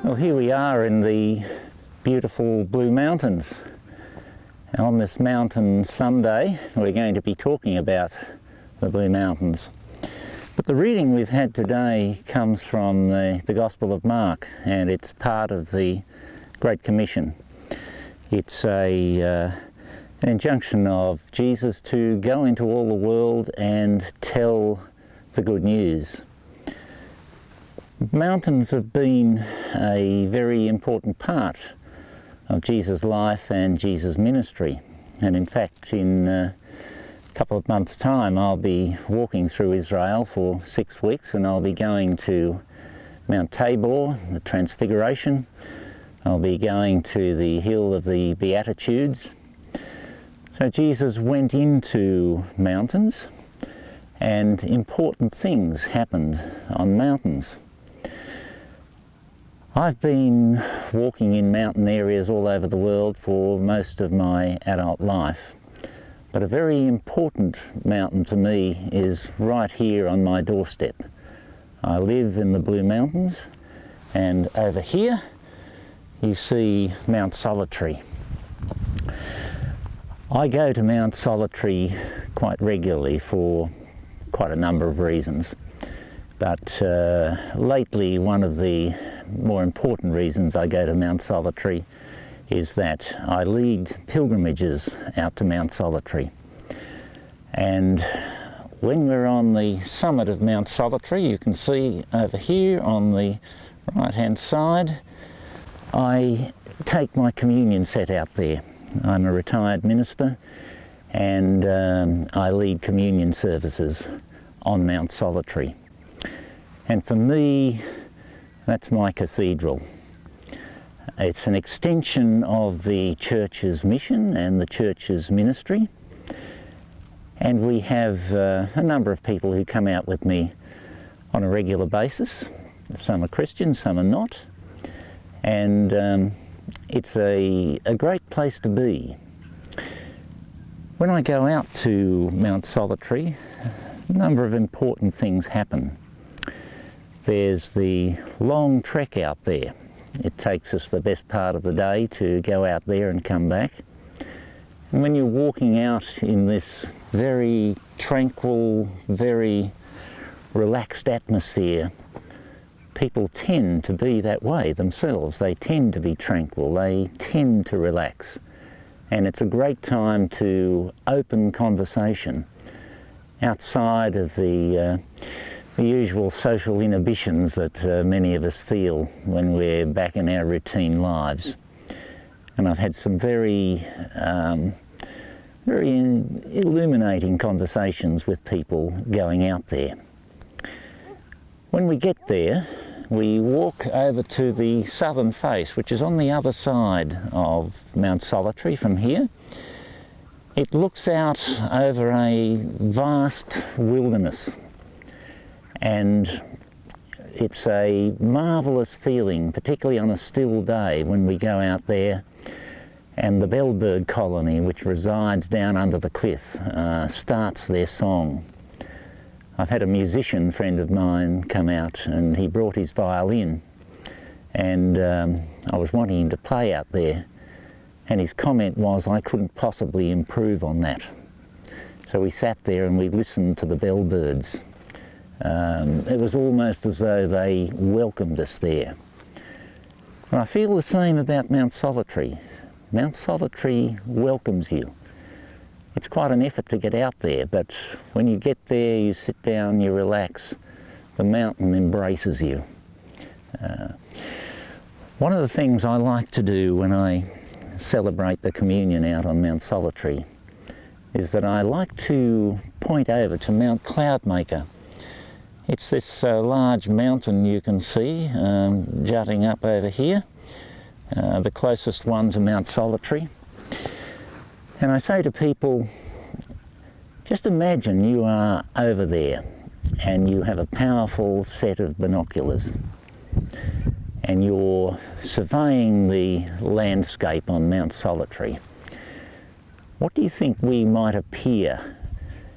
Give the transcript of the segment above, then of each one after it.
Well, here we are in the beautiful Blue Mountains. And on this Mountain Sunday, we're going to be talking about the Blue Mountains. But the reading we've had today comes from the Gospel of Mark, and it's part of the Great Commission. It's an injunction of Jesus to go into all the world and tell the good news. Mountains have been a very important part of Jesus' life and Jesus' ministry, and in fact in a couple of months' time I'll be walking through Israel for 6 weeks, and I'll be going to Mount Tabor, the Transfiguration. I'll be going to the Hill of the Beatitudes. So Jesus went into mountains, and important things happened on mountains. I've been walking in mountain areas all over the world for most of my adult life, but a very important mountain to me is right here on my doorstep. I live in the Blue Mountains, and over here you see Mount Solitary. I go to Mount Solitary quite regularly for quite a number of reasons, but lately one of the more important reasons I go to Mount Solitary is that I lead pilgrimages out to Mount Solitary. And when we're on the summit of Mount Solitary, you can see over here on the right hand side, I take my communion set out there. I'm a retired minister, and I lead communion services on Mount Solitary. And for me, that's my cathedral. It's an extension of the church's mission and the church's ministry. And we have a number of people who come out with me on a regular basis. Some are Christians, some are not. And it's a great place to be. When I go out to Mount Solitary, a number of important things happen. There's the long trek out there. It takes us the best part of the day to go out there and come back. And when you're walking out in this very tranquil, very relaxed atmosphere, people tend to be that way themselves. They tend to be tranquil, they tend to relax. And it's a great time to open conversation outside of the usual social inhibitions that many of us feel when we're back in our routine lives. And I've had some very illuminating conversations with people going out there. When we get there, we walk over to the southern face, which is on the other side of Mount Solitary from here. It looks out over a vast wilderness, and it's a marvellous feeling, particularly on a still day when we go out there and the bellbird colony, which resides down under the cliff, starts their song. I've had a musician friend of mine come out, and he brought his violin, and I was wanting him to play out there, and his comment was, I couldn't possibly improve on that. So we sat there and we listened to the bellbirds. It was almost as though they welcomed us there. And I feel the same about Mount Solitary. Mount Solitary welcomes you. It's quite an effort to get out there, but when you get there, you sit down, you relax, the mountain embraces you. One of the things I like to do when I celebrate the communion out on Mount Solitary is that I like to point over to Mount Cloudmaker. It's this large mountain you can see jutting up over here, the closest one to Mount Solitary. And I say to people, just imagine you are over there and you have a powerful set of binoculars and you're surveying the landscape on Mount Solitary. What do you think we might appear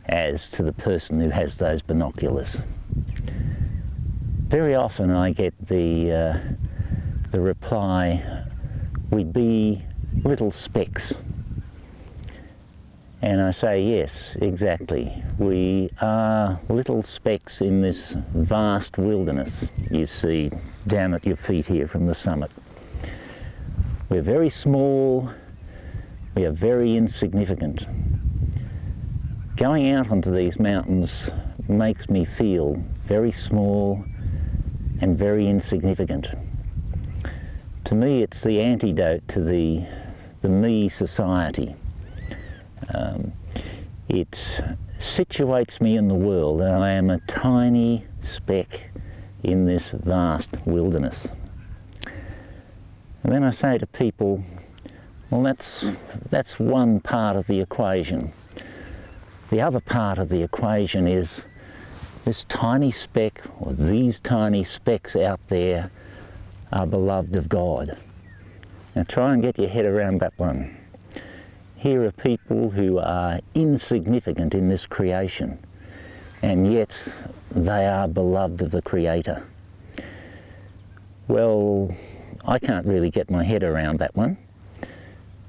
as to the person who has those binoculars? Very often I get the the reply, we'd be little specks. And I say, yes, exactly. We are little specks in this vast wilderness you see down at your feet here from the summit. We're very small, we are very insignificant. Going out onto these mountains makes me feel very small and very insignificant. To me, it's the antidote to the me society. It situates me in the world, and I am a tiny speck in this vast wilderness. And then I say to people, well, that's one part of the equation. The other part of the equation is this tiny speck, or these tiny specks out there, are beloved of God. Now try and get your head around that one. Here are people who are insignificant in this creation, and yet they are beloved of the Creator. Well, I can't really get my head around that one,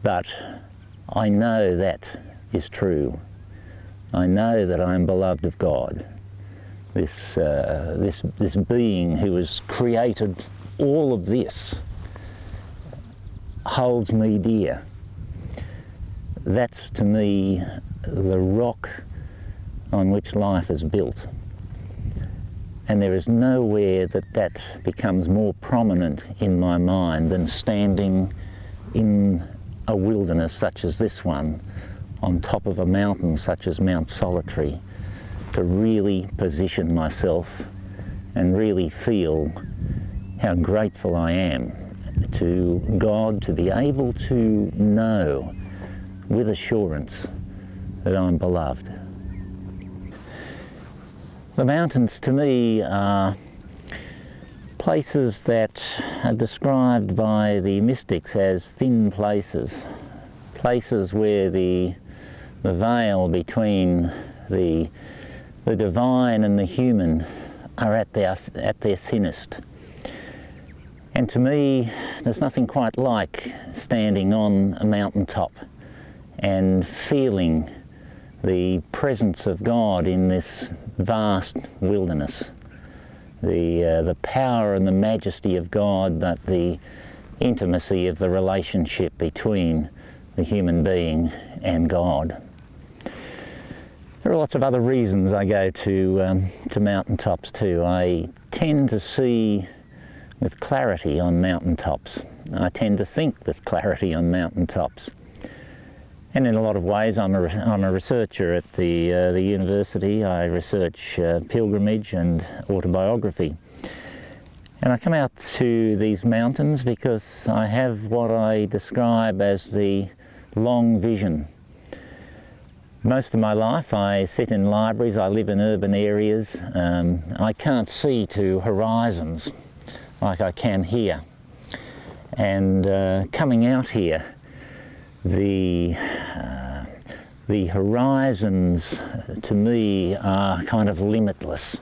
but I know that is true. I know that I am beloved of God. This being who has created all of this holds me dear. That's to me the rock on which life is built. And there is nowhere that becomes more prominent in my mind than standing in a wilderness such as this one, on top of a mountain such as Mount Solitary, to really position myself and really feel how grateful I am to God to be able to know with assurance that I'm beloved. The mountains to me are places that are described by the mystics as thin places, places where the veil between the divine and the human are at their thinnest. And to me, there's nothing quite like standing on a mountaintop and feeling the presence of God in this vast wilderness. The power and the majesty of God, but the intimacy of the relationship between the human being and God. There are lots of other reasons I go to mountaintops too. I tend to see with clarity on mountaintops. I tend to think with clarity on mountaintops. And in a lot of ways, I'm a researcher at the university. I research pilgrimage and autobiography. And I come out to these mountains because I have what I describe as the long vision. Most of my life I sit in libraries, I live in urban areas. I can't see to horizons like I can here. And coming out here, the horizons to me are kind of limitless,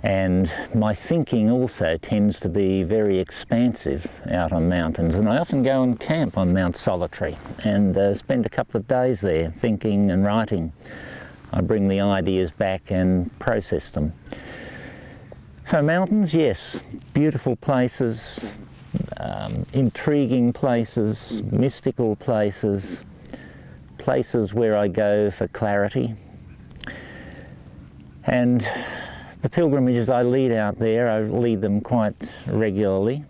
and my thinking also tends to be very expansive out on mountains, and I often go and camp on Mount Solitary and spend a couple of days there thinking and writing. I bring the ideas back and process them. So mountains, yes, beautiful places, intriguing places, mystical places, places where I go for clarity. And the pilgrimages I lead out there, I lead them quite regularly.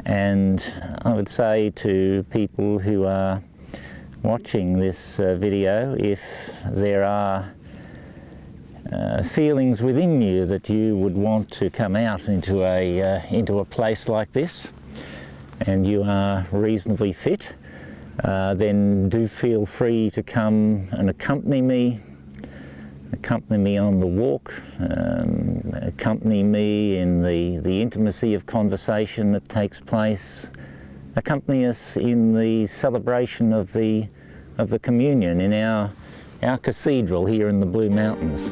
And I would say to people who are watching this video, if there are feelings within you that you would want to come out into a place like this, and you are reasonably fit, then do feel free to come and accompany me on the walk, accompany me in the intimacy of conversation that takes place, accompany us in the celebration of the communion in our cathedral here in the Blue Mountains.